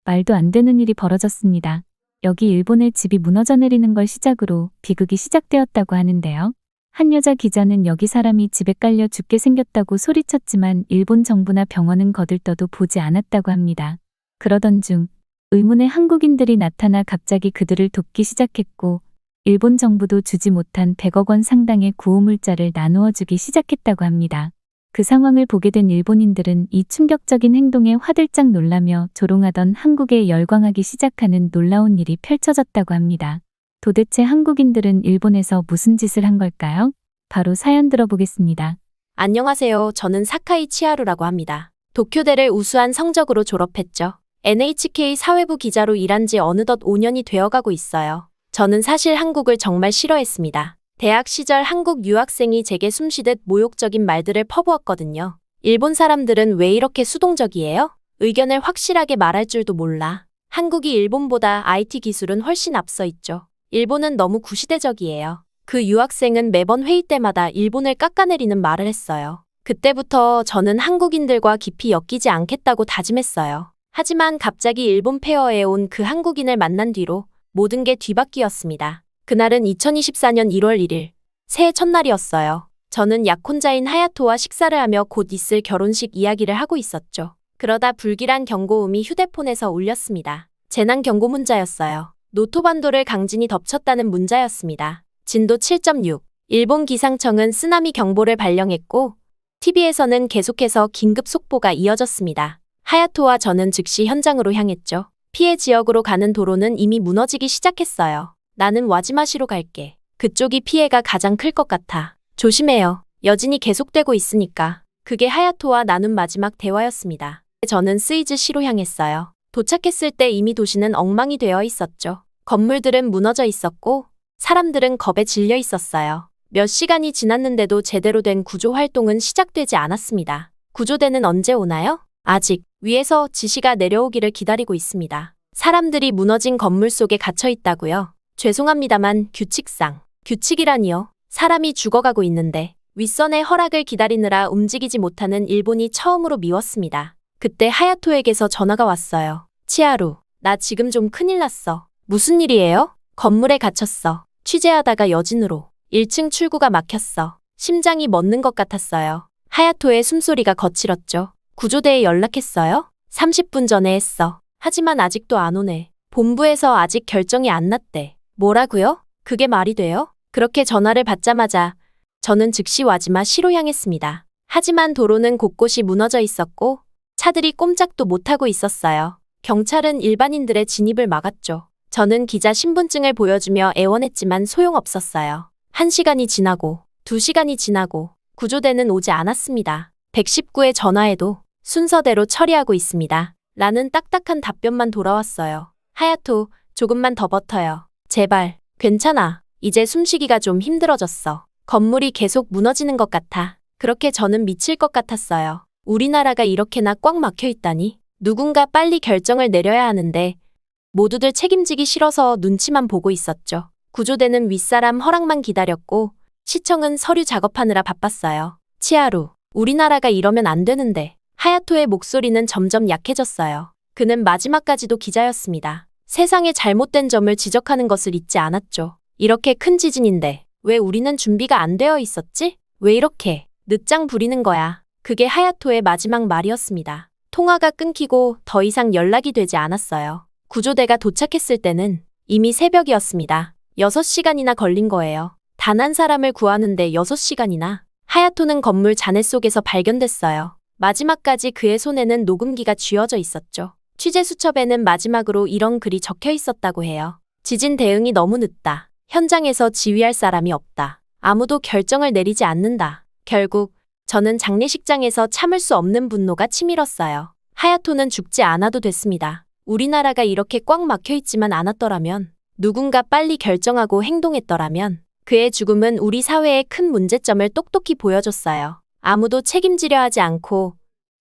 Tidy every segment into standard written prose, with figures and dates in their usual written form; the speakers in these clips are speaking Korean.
말도 안 되는 일이 벌어졌습니다. 여기 일본의 집이 무너져 내리는 걸 시작으로 비극이 시작되었다고 하는데요. 한 여자 기자는 여기 사람이 집에 깔려 죽게 생겼다고 소리쳤지만 일본 정부나 병원은 거들떠도 보지 않았다고 합니다. 그러던 중 의문의 한국인들이 나타나 갑자기 그들을 돕기 시작했고 일본 정부도 주지 못한 100억 원 상당의 구호물자를 나누어 주기 시작했다고 합니다. 그 상황을 보게 된 일본인들은 이 충격적인 행동에 화들짝 놀라며 조롱하던 한국에 열광하기 시작하는 놀라운 일이 펼쳐졌다고 합니다. 도대체 한국인들은 일본에서 무슨 짓을 한 걸까요? 바로 사연 들어보겠습니다. 안녕하세요. 저는 사카이 치하루라고 합니다. 도쿄대를 우수한 성적으로 졸업했죠. NHK 사회부 기자로 일한 지 어느덧 5년이 되어가고 있어요. 저는 사실 한국을 정말 싫어했습니다. 대학 시절 한국 유학생이 제게 숨쉬듯 모욕적인 말들을 퍼부었거든요. 일본 사람들은 왜 이렇게 수동적이에요? 의견을 확실하게 말할 줄도 몰라. 한국이 일본보다 IT 기술은 훨씬 앞서 있죠. 일본은 너무 구시대적이에요. 그 유학생은 매번 회의 때마다 일본을 깎아내리는 말을 했어요. 그때부터 저는 한국인들과 깊이 엮이지 않겠다고 다짐했어요. 하지만 갑자기 일본 페어에 온 그 한국인을 만난 뒤로 모든 게 뒤바뀌었습니다. 그날은 2024년 1월 1일, 새해 첫날이었어요. 저는 약혼자인 하야토와 식사를 하며 곧 있을 결혼식 이야기를 하고 있었죠. 그러다 불길한 경고음이 휴대폰에서 울렸습니다. 재난 경고 문자였어요. 노토반도를 강진이 덮쳤다는 문자였습니다. 진도 7.6. 일본 기상청은 쓰나미 경보를 발령했고 TV에서는 계속해서 긴급 속보가 이어졌습니다. 하야토와 저는 즉시 현장으로 향했죠. 피해 지역으로 가는 도로는 이미 무너지기 시작했어요. 나는 와지마시로 갈게. 그쪽이 피해가 가장 클 것 같아. 조심해요. 여진이 계속되고 있으니까. 그게 하야토와 나눈 마지막 대화였습니다. 저는 스이즈시로 향했어요. 도착했을 때 이미 도시는 엉망이 되어 있었죠. 건물들은 무너져 있었고 사람들은 겁에 질려 있었어요. 몇 시간이 지났는데도 제대로 된 구조 활동은 시작되지 않았습니다. 구조대는 언제 오나요? 아직 위에서 지시가 내려오기를 기다리고 있습니다. 사람들이 무너진 건물 속에 갇혀 있다고요? 죄송합니다만 규칙상. 규칙이라니요? 사람이 죽어가고 있는데 윗선의 허락을 기다리느라 움직이지 못하는 일본이 처음으로 미웠습니다. 그때 하야토에게서 전화가 왔어요. 치하루, 나 지금 좀 큰일 났어. 무슨 일이에요? 건물에 갇혔어. 취재하다가 여진으로 1층 출구가 막혔어. 심장이 멎는 것 같았어요. 하야토의 숨소리가 거칠었죠. 구조대에 연락했어요? 30분 전에 했어. 하지만 아직도 안 오네. 본부에서 아직 결정이 안 났대. 뭐라고요? 그게 말이 돼요? 그렇게 전화를 받자마자 저는 즉시 와지마시로 향했습니다. 하지만 도로는 곳곳이 무너져 있었고 차들이 꼼짝도 못하고 있었어요. 경찰은 일반인들의 진입을 막았죠. 저는 기자 신분증을 보여주며 애원했지만 소용없었어요. 1시간이 지나고 2시간이 지나고 구조대는 오지 않았습니다. 119에 전화해도 순서대로 처리하고 있습니다. 라는 딱딱한 답변만 돌아왔어요. 하야토, 조금만 더 버텨요. 제발, 괜찮아. 이제 숨쉬기가 좀 힘들어졌어. 건물이 계속 무너지는 것 같아. 그렇게 저는 미칠 것 같았어요. 우리나라가 이렇게나 꽉 막혀 있다니. 누군가 빨리 결정을 내려야 하는데 모두들 책임지기 싫어서 눈치만 보고 있었죠. 구조대는 윗사람 허락만 기다렸고 시청은 서류 작업하느라 바빴어요. 치하루, 우리나라가 이러면 안 되는데. 하야토의 목소리는 점점 약해졌어요. 그는 마지막까지도 기자였습니다. 세상의 잘못된 점을 지적하는 것을 잊지 않았죠. 이렇게 큰 지진인데 왜 우리는 준비가 안 되어 있었지? 왜 이렇게 늦장 부리는 거야? 그게 하야토의 마지막 말이었습니다. 통화가 끊기고 더 이상 연락이 되지 않았어요. 구조대가 도착했을 때는 이미 새벽이었습니다. 6시간이나 걸린 거예요. 단 한 사람을 구하는데 6시간이나. 하야토는 건물 잔해 속에서 발견됐어요. 마지막까지 그의 손에는 녹음기가 쥐어져 있었죠. 취재 수첩에는 마지막으로 이런 글이 적혀 있었다고 해요. 지진 대응이 너무 늦다. 현장에서 지휘할 사람이 없다. 아무도 결정을 내리지 않는다. 결국 저는 장례식장에서 참을 수 없는 분노가 치밀었어요. 하야토는 죽지 않아도 됐습니다. 우리나라가 이렇게 꽉 막혀 있지만 않았더라면, 누군가 빨리 결정하고 행동했더라면 그의 죽음은 우리 사회의 큰 문제점을 똑똑히 보여줬어요. 아무도 책임지려 하지 않고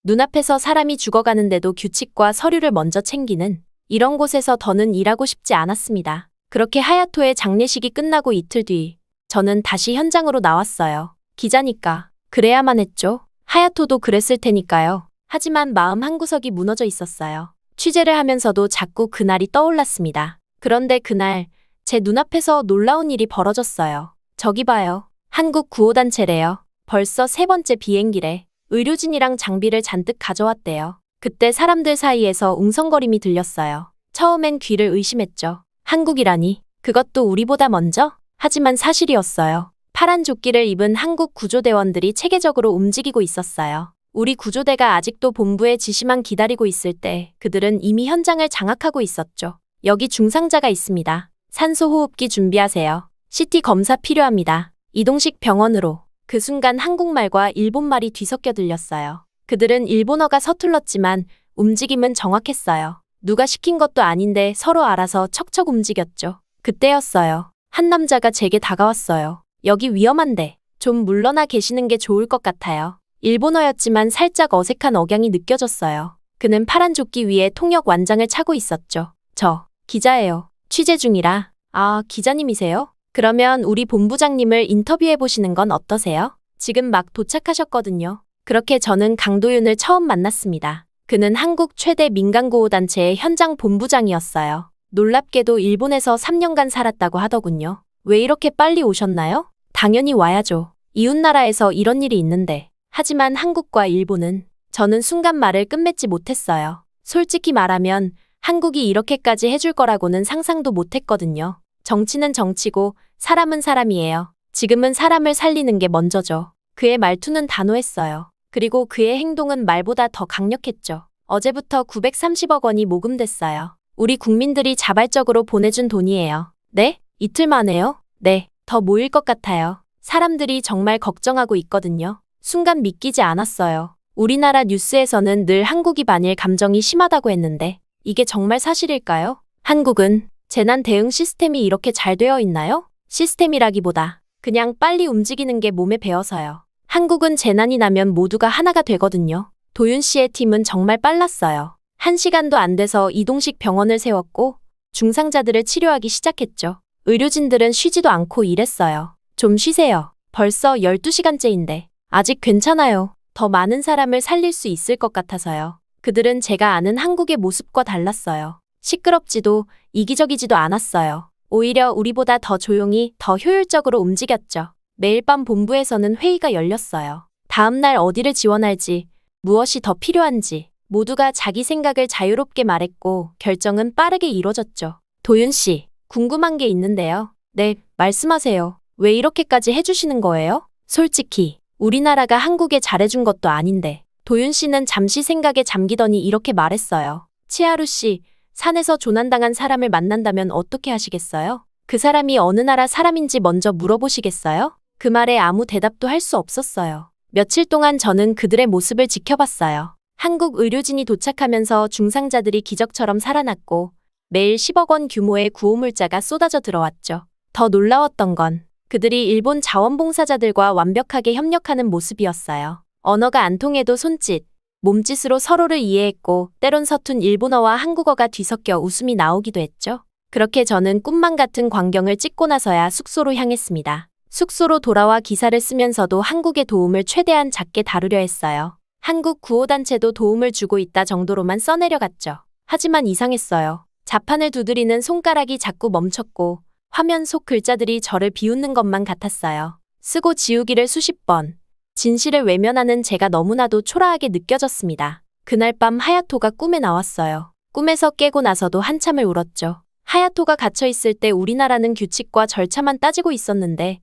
눈앞에서 사람이 죽어가는데도 규칙과 서류를 먼저 챙기는 이런 곳에서 더는 일하고 싶지 않았습니다. 그렇게 하야토의 장례식이 끝나고 이틀 뒤 저는 다시 현장으로 나왔어요. 기자니까 그래야만 했죠. 하야토도 그랬을 테니까요. 하지만 마음 한구석이 무너져 있었어요. 취재를 하면서도 자꾸 그날이 떠올랐습니다. 그런데 그날 제 눈앞에서 놀라운 일이 벌어졌어요. 저기 봐요. 한국 구호단체래요. 벌써 3번째 비행기래. 의료진이랑 장비를 잔뜩 가져왔대요. 그때 사람들 사이에서 웅성거림이 들렸어요. 처음엔 귀를 의심했죠. 한국이라니. 그것도 우리보다 먼저? 하지만 사실이었어요. 파란 조끼를 입은 한국 구조대원들이 체계적으로 움직이고 있었어요. 우리 구조대가 아직도 본부의 지시만 기다리고 있을 때 그들은 이미 현장을 장악하고 있었죠. 여기 중상자가 있습니다. 산소호흡기 준비하세요. CT 검사 필요합니다. 이동식 병원으로. 그 순간 한국말과 일본말이 뒤섞여 들렸어요. 그들은 일본어가 서툴렀지만 움직임은 정확했어요. 누가 시킨 것도 아닌데 서로 알아서 척척 움직였죠. 그때였어요. 한 남자가 제게 다가왔어요. 여기 위험한데 좀 물러나 계시는 게 좋을 것 같아요. 일본어였지만 살짝 어색한 억양이 느껴졌어요. 그는 파란 조끼 위에 통역 완장을 차고 있었죠. 저 기자예요. 취재 중이라. 아, 기자님이세요? 그러면 우리 본부장님을 인터뷰해 보시는 건 어떠세요? 지금 막 도착하셨거든요. 그렇게 저는 강도윤을 처음 만났습니다. 그는 한국 최대 민간구호단체의 현장 본부장이었어요. 놀랍게도 일본에서 3년간 살았다고 하더군요. 왜 이렇게 빨리 오셨나요? 당연히 와야죠. 이웃나라에서 이런 일이 있는데. 하지만 한국과 일본은 저는 순간 말을 끝맺지 못했어요. 솔직히 말하면 한국이 이렇게까지 해줄 거라고는 상상도 못했거든요. 정치는 정치고 사람은 사람이에요. 지금은 사람을 살리는 게 먼저죠. 그의 말투는 단호했어요. 그리고 그의 행동은 말보다 더 강력했죠. 어제부터 930억 원이 모금됐어요. 우리 국민들이 자발적으로 보내준 돈이에요. 네? 이틀 만에요? 네, 더 모일 것 같아요. 사람들이 정말 걱정하고 있거든요. 순간 믿기지 않았어요. 우리나라 뉴스에서는 늘 한국이 반일 감정이 심하다고 했는데 이게 정말 사실일까요? 한국은 재난 대응 시스템이 이렇게 잘 되어 있나요? 시스템이라기보다 그냥 빨리 움직이는 게 몸에 배어서요. 한국은 재난이 나면 모두가 하나가 되거든요. 도윤 씨의 팀은 정말 빨랐어요. 1시간도 안 돼서 이동식 병원을 세웠고 중상자들을 치료하기 시작했죠. 의료진들은 쉬지도 않고 일했어요. 좀 쉬세요. 벌써 12시간째인데 아직 괜찮아요. 더 많은 사람을 살릴 수 있을 것 같아서요. 그들은 제가 아는 한국의 모습과 달랐어요. 시끄럽지도 이기적이지도 않았어요. 오히려 우리보다 더 조용히 더 효율적으로 움직였죠. 매일 밤 본부에서는 회의가 열렸어요. 다음 날 어디를 지원할지, 무엇이 더 필요한지 모두가 자기 생각을 자유롭게 말했고 결정은 빠르게 이루어졌죠. 도윤 씨, 궁금한 게 있는데요. 네, 말씀하세요. 왜 이렇게까지 해주시는 거예요? 솔직히 우리나라가 한국에 잘해준 것도 아닌데. 도윤 씨는 잠시 생각에 잠기더니 이렇게 말했어요. 치하루 씨, 산에서 조난당한 사람을 만난다면 어떻게 하시겠어요? 그 사람이 어느 나라 사람인지 먼저 물어보시겠어요? 그 말에 아무 대답도 할 수 없었어요. 며칠 동안 저는 그들의 모습을 지켜봤어요. 한국 의료진이 도착하면서 중상자들이 기적처럼 살아났고 매일 10억 원 규모의 구호물자가 쏟아져 들어왔죠. 더 놀라웠던 건 그들이 일본 자원봉사자들과 완벽하게 협력하는 모습이었어요. 언어가 안 통해도 손짓, 몸짓으로 서로를 이해했고 때론 서툰 일본어와 한국어가 뒤섞여 웃음이 나오기도 했죠. 그렇게 저는 꿈만 같은 광경을 찍고 나서야 숙소로 향했습니다. 숙소로 돌아와 기사를 쓰면서도 한국의 도움을 최대한 작게 다루려 했어요. 한국 구호단체도 도움을 주고 있다 정도로만 써내려갔죠. 하지만 이상했어요. 자판을 두드리는 손가락이 자꾸 멈췄고 화면 속 글자들이 저를 비웃는 것만 같았어요. 쓰고 지우기를 수십 번. 진실을 외면하는 제가 너무나도 초라하게 느껴졌습니다. 그날 밤 하야토가 꿈에 나왔어요. 꿈에서 깨고 나서도 한참을 울었죠. 하야토가 갇혀있을 때 우리나라는 규칙과 절차만 따지고 있었는데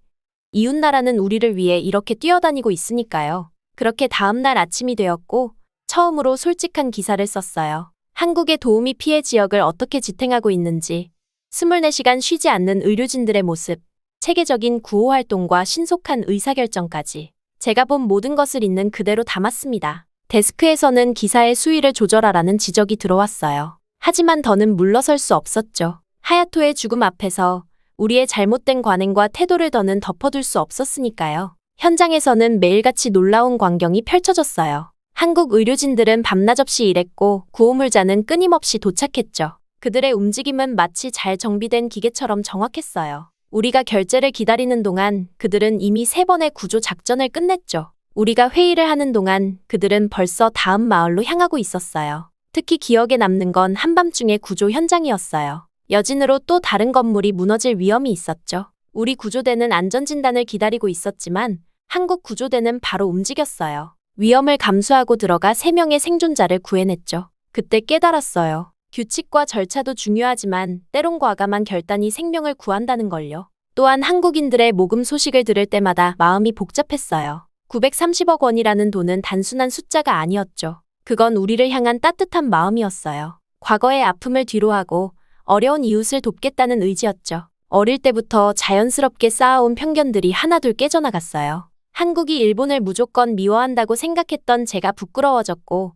이웃나라는 우리를 위해 이렇게 뛰어다니고 있으니까요. 그렇게 다음날 아침이 되었고 처음으로 솔직한 기사를 썼어요. 한국의 도우미 피해 지역을 어떻게 지탱하고 있는지, 24시간 쉬지 않는 의료진들의 모습, 체계적인 구호 활동과 신속한 의사결정까지 제가 본 모든 것을 있는 그대로 담았습니다. 데스크에서는 기사의 수위를 조절하라는 지적이 들어왔어요. 하지만 더는 물러설 수 없었죠. 하야토의 죽음 앞에서 우리의 잘못된 관행과 태도를 더는 덮어둘 수 없었으니까요. 현장에서는 매일같이 놀라운 광경이 펼쳐졌어요. 한국 의료진들은 밤낮없이 일했고 구호물자는 끊임없이 도착했죠. 그들의 움직임은 마치 잘 정비된 기계처럼 정확했어요. 우리가 결제를 기다리는 동안 그들은 이미 3번의 구조 작전을 끝냈죠. 우리가 회의를 하는 동안 그들은 벌써 다음 마을로 향하고 있었어요. 특히 기억에 남는 건 한밤중의 구조 현장이었어요. 여진으로 또 다른 건물이 무너질 위험이 있었죠. 우리 구조대는 안전진단을 기다리고 있었지만 한국 구조대는 바로 움직였어요. 위험을 감수하고 들어가 3명의 생존자를 구해냈죠. 그때 깨달았어요. 규칙과 절차도 중요하지만 때론 과감한 결단이 생명을 구한다는 걸요. 또한 한국인들의 모금 소식을 들을 때마다 마음이 복잡했어요. 930억 원이라는 돈은 단순한 숫자가 아니었죠. 그건 우리를 향한 따뜻한 마음이었어요. 과거의 아픔을 뒤로하고 어려운 이웃을 돕겠다는 의지였죠. 어릴 때부터 자연스럽게 쌓아온 편견들이 하나둘 깨져나갔어요. 한국이 일본을 무조건 미워한다고 생각했던 제가 부끄러워졌고,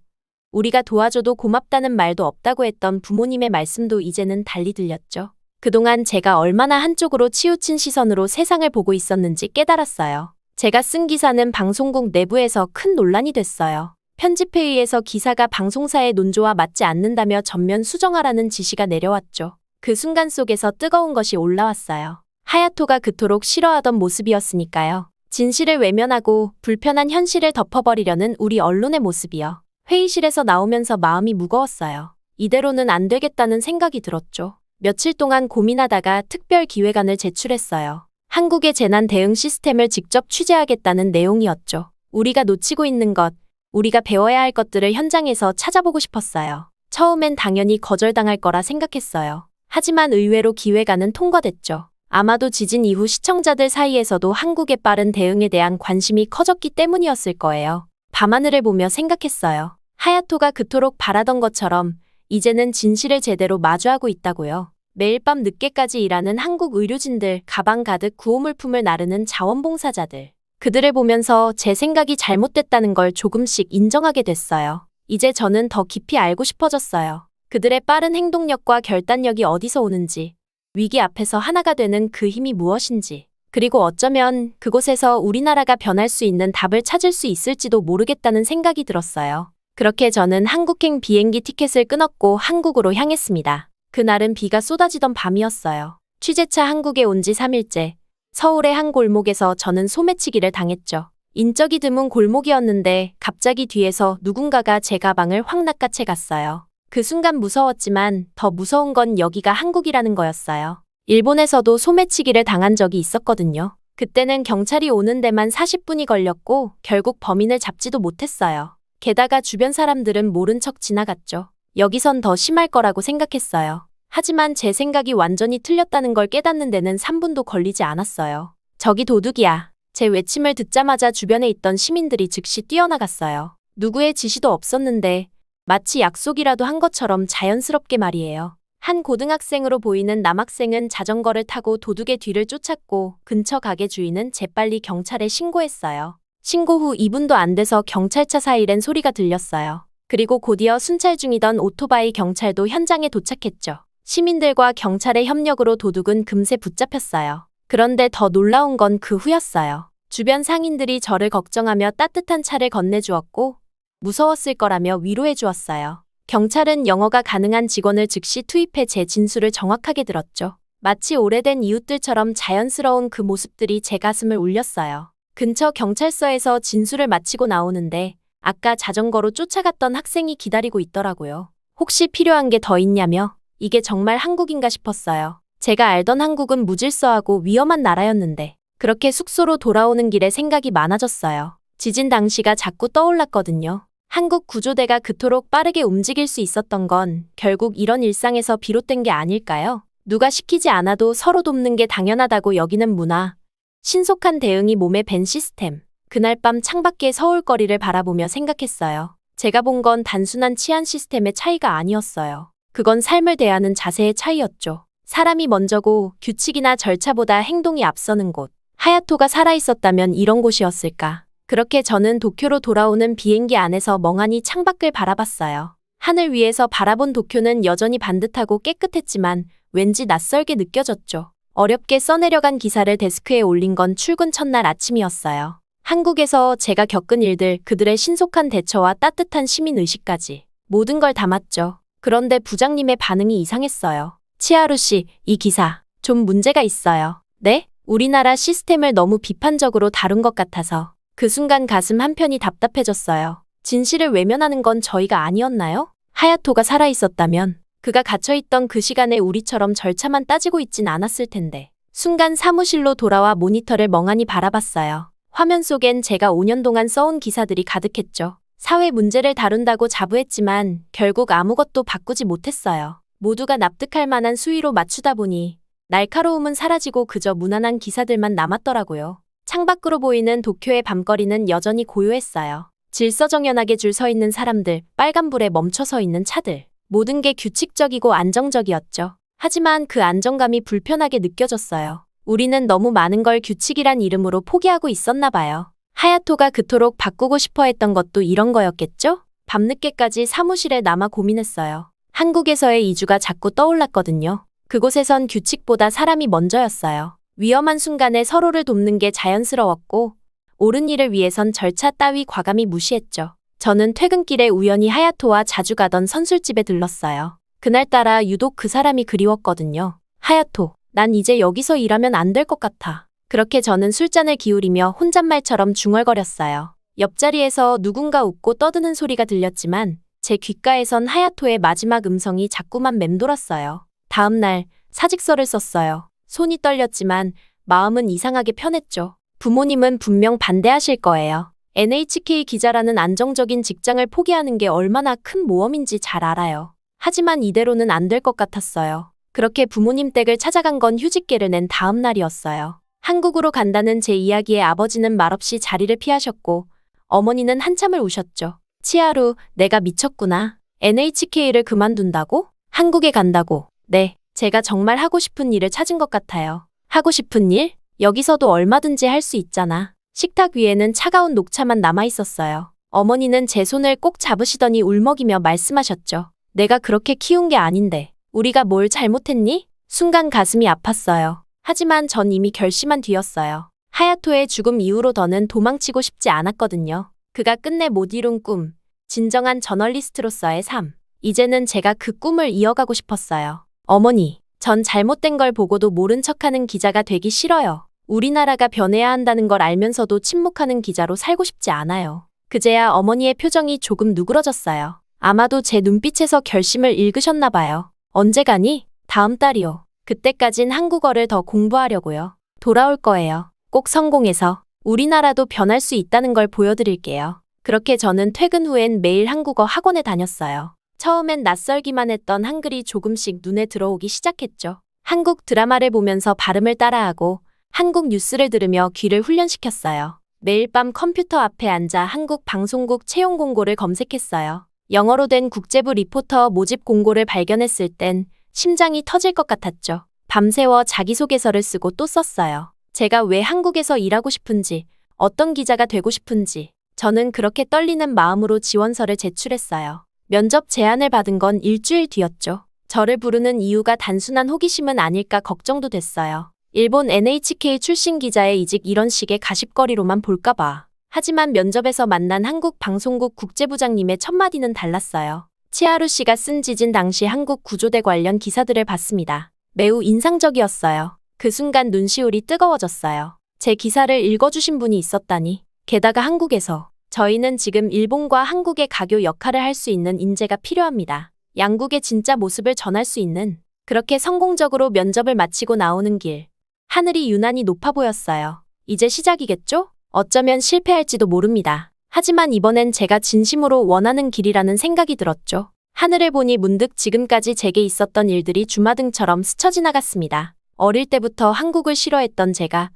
우리가 도와줘도 고맙다는 말도 없다고 했던 부모님의 말씀도 이제는 달리 들렸죠. 그동안 제가 얼마나 한쪽으로 치우친 시선으로 세상을 보고 있었는지 깨달았어요. 제가 쓴 기사는 방송국 내부에서 큰 논란이 됐어요. 편집회의에서 기사가 방송사의 논조와 맞지 않는다며 전면 수정하라는 지시가 내려왔죠. 그 순간 속에서 뜨거운 것이 올라왔어요. 하야토가 그토록 싫어하던 모습이었으니까요. 진실을 외면하고 불편한 현실을 덮어버리려는 우리 언론의 모습이요. 회의실에서 나오면서 마음이 무거웠어요. 이대로는 안 되겠다는 생각이 들었죠. 며칠 동안 고민하다가 특별 기획안을 제출했어요. 한국의 재난 대응 시스템을 직접 취재하겠다는 내용이었죠. 우리가 놓치고 있는 것, 우리가 배워야 할 것들을 현장에서 찾아보고 싶었어요. 처음엔 당연히 거절당할 거라 생각했어요. 하지만 의외로 기획안은 통과됐죠. 아마도 지진 이후 시청자들 사이에서도 한국의 빠른 대응에 대한 관심이 커졌기 때문이었을 거예요. 밤하늘을 보며 생각했어요. 하야토가 그토록 바라던 것처럼 이제는 진실을 제대로 마주하고 있다고요. 매일 밤 늦게까지 일하는 한국 의료진들, 가방 가득 구호물품을 나르는 자원봉사자들. 그들을 보면서 제 생각이 잘못됐다는 걸 조금씩 인정하게 됐어요. 이제 저는 더 깊이 알고 싶어졌어요. 그들의 빠른 행동력과 결단력이 어디서 오는지, 위기 앞에서 하나가 되는 그 힘이 무엇인지, 그리고 어쩌면 그곳에서 우리나라가 변할 수 있는 답을 찾을 수 있을지도 모르겠다는 생각이 들었어요. 그렇게 저는 한국행 비행기 티켓을 끊었고 한국으로 향했습니다. 그날은 비가 쏟아지던 밤이었어요. 취재차 한국에 온 지 3일째. 서울의 한 골목에서 저는 소매치기를 당했죠. 인적이 드문 골목이었는데 갑자기 뒤에서 누군가가 제 가방을 확 낚아채 갔어요. 그 순간 무서웠지만 더 무서운 건 여기가 한국이라는 거였어요. 일본에서도 소매치기를 당한 적이 있었거든요. 그때는 경찰이 오는 데만 40분이 걸렸고 결국 범인을 잡지도 못했어요. 게다가 주변 사람들은 모른 척 지나갔죠. 여기선 더 심할 거라고 생각했어요. 하지만 제 생각이 완전히 틀렸다는 걸 깨닫는 데는 3분도 걸리지 않았어요. 저기 도둑이야. 제 외침을 듣자마자 주변에 있던 시민들이 즉시 뛰어나갔어요. 누구의 지시도 없었는데 마치 약속이라도 한 것처럼 자연스럽게 말이에요. 한 고등학생으로 보이는 남학생은 자전거를 타고 도둑의 뒤를 쫓았고 근처 가게 주인은 재빨리 경찰에 신고했어요. 신고 후 2분도 안 돼서 경찰차 사이렌 소리가 들렸어요. 그리고 곧이어 순찰 중이던 오토바이 경찰도 현장에 도착했죠. 시민들과 경찰의 협력으로 도둑은 금세 붙잡혔어요. 그런데 더 놀라운 건 그 후였어요. 주변 상인들이 저를 걱정하며 따뜻한 차를 건네주었고 무서웠을 거라며 위로해 주었어요. 경찰은 영어가 가능한 직원을 즉시 투입해 제 진술을 정확하게 들었죠. 마치 오래된 이웃들처럼 자연스러운 그 모습들이 제 가슴을 울렸어요. 근처 경찰서에서 진술을 마치고 나오는데 아까 자전거로 쫓아갔던 학생이 기다리고 있더라고요. 혹시 필요한 게 더 있냐며 이게 정말 한국인가 싶었어요. 제가 알던 한국은 무질서하고 위험한 나라였는데 그렇게 숙소로 돌아오는 길에 생각이 많아졌어요. 지진 당시가 자꾸 떠올랐거든요. 한국 구조대가 그토록 빠르게 움직일 수 있었던 건 결국 이런 일상에서 비롯된 게 아닐까요? 누가 시키지 않아도 서로 돕는 게 당연하다고 여기는 문화, 신속한 대응이 몸에 밴 시스템. 그날 밤 창밖의 서울 거리를 바라보며 생각했어요. 제가 본 건 단순한 치안 시스템의 차이가 아니었어요. 그건 삶을 대하는 자세의 차이였죠. 사람이 먼저고 규칙이나 절차보다 행동이 앞서는 곳. 하야토가 살아있었다면 이런 곳이었을까? 그렇게 저는 도쿄로 돌아오는 비행기 안에서 멍하니 창밖을 바라봤어요. 하늘 위에서 바라본 도쿄는 여전히 반듯하고 깨끗했지만 왠지 낯설게 느껴졌죠. 어렵게 써내려간 기사를 데스크에 올린 건 출근 첫날 아침이었어요. 한국에서 제가 겪은 일들, 그들의 신속한 대처와 따뜻한 시민의식까지 모든 걸 담았죠. 그런데 부장님의 반응이 이상했어요. 치하루 씨, 이 기사 좀 문제가 있어요. 네? 우리나라 시스템을 너무 비판적으로 다룬 것 같아서 그 순간 가슴 한편이 답답해졌어요. 진실을 외면하는 건 저희가 아니었나요? 하야토가 살아있었다면 그가 갇혀있던 그 시간에 우리처럼 절차만 따지고 있진 않았을 텐데. 순간 사무실로 돌아와 모니터를 멍하니 바라봤어요. 화면 속엔 제가 5년 동안 써온 기사들이 가득했죠. 사회 문제를 다룬다고 자부했지만 결국 아무것도 바꾸지 못했어요. 모두가 납득할 만한 수위로 맞추다 보니 날카로움은 사라지고 그저 무난한 기사들만 남았더라고요. 창밖으로 보이는 도쿄의 밤거리는 여전히 고요했어요. 질서정연하게 줄 서 있는 사람들, 빨간불에 멈춰 서 있는 차들. 모든 게 규칙적이고 안정적이었죠. 하지만 그 안정감이 불편하게 느껴졌어요. 우리는 너무 많은 걸 규칙이란 이름으로 포기하고 있었나 봐요. 하야토가 그토록 바꾸고 싶어 했던 것도 이런 거였겠죠? 밤늦게까지 사무실에 남아 고민했어요. 한국에서의 이주가 자꾸 떠올랐거든요. 그곳에선 규칙보다 사람이 먼저였어요. 위험한 순간에 서로를 돕는 게 자연스러웠고 옳은 일을 위해선 절차 따위 과감히 무시했죠. 저는 퇴근길에 우연히 하야토와 자주 가던 선술집에 들렀어요. 그날따라 유독 그 사람이 그리웠거든요. 하야토, 난 이제 여기서 일하면 안 될 것 같아. 그렇게 저는 술잔을 기울이며 혼잣말처럼 중얼거렸어요. 옆자리에서 누군가 웃고 떠드는 소리가 들렸지만 제 귓가에선 하야토의 마지막 음성이 자꾸만 맴돌았어요. 다음 날 사직서를 썼어요. 손이 떨렸지만 마음은 이상하게 편했죠. 부모님은 분명 반대하실 거예요. NHK 기자라는 안정적인 직장을 포기하는 게 얼마나 큰 모험인지 잘 알아요. 하지만 이대로는 안 될 것 같았어요. 그렇게 부모님 댁을 찾아간 건 휴직계를 낸 다음 날이었어요. 한국으로 간다는 제 이야기에 아버지는 말없이 자리를 피하셨고 어머니는 한참을 우셨죠. 치하루, 내가 미쳤구나. NHK를 그만둔다고? 한국에 간다고. 네, 제가 정말 하고 싶은 일을 찾은 것 같아요. 하고 싶은 일? 여기서도 얼마든지 할 수 있잖아. 식탁 위에는 차가운 녹차만 남아 있었어요. 어머니는 제 손을 꼭 잡으시더니 울먹이며 말씀하셨죠. 내가 그렇게 키운 게 아닌데 우리가 뭘 잘못했니? 순간 가슴이 아팠어요. 하지만 전 이미 결심한 뒤였어요. 하야토의 죽음 이후로 더는 도망치고 싶지 않았거든요. 그가 끝내 못 이룬 꿈, 진정한 저널리스트로서의 삶. 이제는 제가 그 꿈을 이어가고 싶었어요. 어머니, 전 잘못된 걸 보고도 모른 척하는 기자가 되기 싫어요. 우리나라가 변해야 한다는 걸 알면서도 침묵하는 기자로 살고 싶지 않아요. 그제야 어머니의 표정이 조금 누그러졌어요. 아마도 제 눈빛에서 결심을 읽으셨나 봐요. 언제 가니? 다음 달이요. 그때까진 한국어를 더 공부하려고요. 돌아올 거예요. 꼭 성공해서 우리나라도 변할 수 있다는 걸 보여드릴게요. 그렇게 저는 퇴근 후엔 매일 한국어 학원에 다녔어요. 처음엔 낯설기만 했던 한글이 조금씩 눈에 들어오기 시작했죠. 한국 드라마를 보면서 발음을 따라하고 한국 뉴스를 들으며 귀를 훈련시켰어요. 매일 밤 컴퓨터 앞에 앉아 한국 방송국 채용 공고를 검색했어요. 영어로 된 국제부 리포터 모집 공고를 발견했을 땐 심장이 터질 것 같았죠. 밤새워 자기소개서를 쓰고 또 썼어요. 제가 왜 한국에서 일하고 싶은지, 어떤 기자가 되고 싶은지, 저는 그렇게 떨리는 마음으로 지원서를 제출했어요. 면접 제안을 받은 건 일주일 뒤였죠. 저를 부르는 이유가 단순한 호기심은 아닐까 걱정도 됐어요. 일본 NHK 출신 기자의 이직 이런 식의 가십거리로만 볼까봐. 하지만 면접에서 만난 한국 방송국 국제부장님의 첫마디는 달랐어요. 치하루 씨가 쓴 지진 당시 한국 구조대 관련 기사들을 봤습니다. 매우 인상적이었어요. 그 순간 눈시울이 뜨거워졌어요. 제 기사를 읽어주신 분이 있었다니. 게다가 한국에서 저희는 지금 일본과 한국의 가교 역할을 할 수 있는 인재가 필요합니다. 양국의 진짜 모습을 전할 수 있는. 그렇게 성공적으로 면접을 마치고 나오는 길. 하늘이 유난히 높아 보였어요. 이제 시작이겠죠? 어쩌면 실패할지도 모릅니다. 하지만 이번엔 제가 진심으로 원하는 길이라는 생각이 들었죠. 하늘을 보니 문득 지금까지 제게 있었던 일들이 주마등처럼 스쳐 지나갔습니다. 어릴 때부터 한국을 싫어했던 제가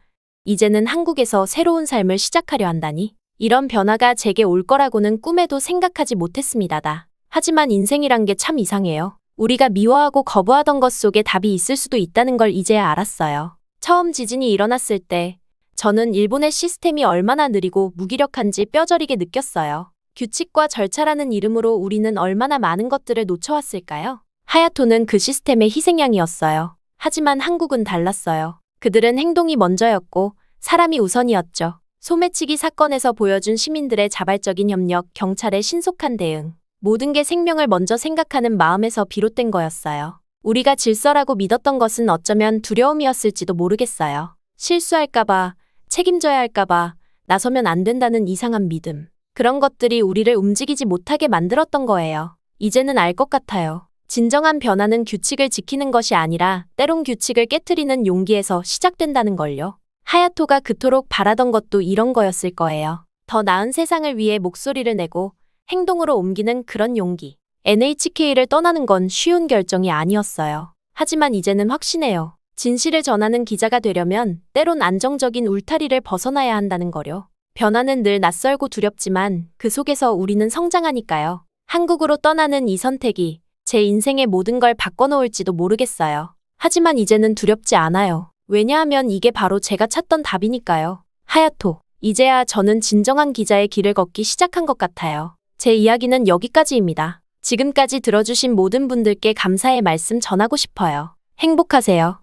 이제는 한국에서 새로운 삶을 시작하려 한다니. 이런 변화가 제게 올 거라고는 꿈에도 생각하지 못했습니다. 하지만 인생이란 게 참 이상해요. 우리가 미워하고 거부하던 것 속에 답이 있을 수도 있다는 걸 이제야 알았어요. 처음 지진이 일어났을 때 저는 일본의 시스템이 얼마나 느리고 무기력한지 뼈저리게 느꼈어요. 규칙과 절차라는 이름으로 우리는 얼마나 많은 것들을 놓쳐왔을까요? 하야토는 그 시스템의 희생양이었어요. 하지만 한국은 달랐어요. 그들은 행동이 먼저였고 사람이 우선이었죠. 소매치기 사건에서 보여준 시민들의 자발적인 협력, 경찰의 신속한 대응. 모든 게 생명을 먼저 생각하는 마음에서 비롯된 거였어요. 우리가 질서라고 믿었던 것은 어쩌면 두려움이었을지도 모르겠어요. 실수할까봐, 책임져야 할까봐, 나서면 안 된다는 이상한 믿음. 그런 것들이 우리를 움직이지 못하게 만들었던 거예요. 이제는 알 것 같아요. 진정한 변화는 규칙을 지키는 것이 아니라 때론 규칙을 깨트리는 용기에서 시작된다는 걸요. 하야토가 그토록 바라던 것도 이런 거였을 거예요. 더 나은 세상을 위해 목소리를 내고 행동으로 옮기는 그런 용기. NHK를 떠나는 건 쉬운 결정이 아니었어요. 하지만 이제는 확신해요. 진실을 전하는 기자가 되려면 때론 안정적인 울타리를 벗어나야 한다는 거요. 변화는 늘 낯설고 두렵지만 그 속에서 우리는 성장하니까요. 한국으로 떠나는 이 선택이 제 인생의 모든 걸 바꿔놓을지도 모르겠어요. 하지만 이제는 두렵지 않아요. 왜냐하면 이게 바로 제가 찾던 답이니까요. 하야토, 이제야 저는 진정한 기자의 길을 걷기 시작한 것 같아요. 제 이야기는 여기까지입니다. 지금까지 들어주신 모든 분들께 감사의 말씀 전하고 싶어요. 행복하세요.